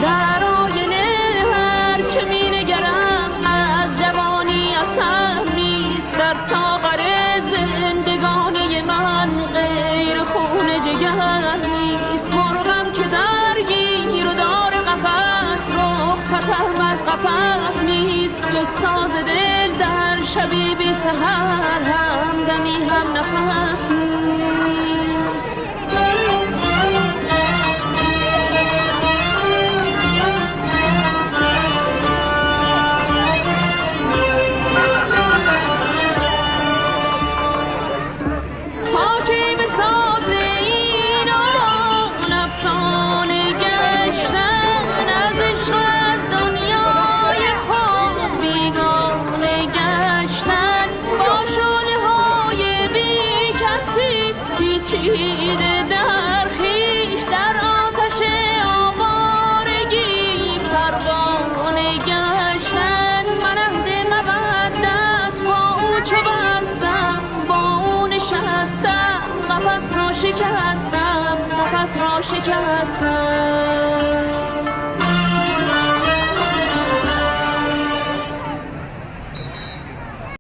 در آینه هر چه می نگرم از جوانی اثر نیست. در ساغر زندگانی من غیر خون جگر نیست. مرغم که درگیر و دار قفس رخصتم از قفس نیست. جز ساز دل در شبی بی سحر هم دمی هم نفس نیست. نفس را شکستم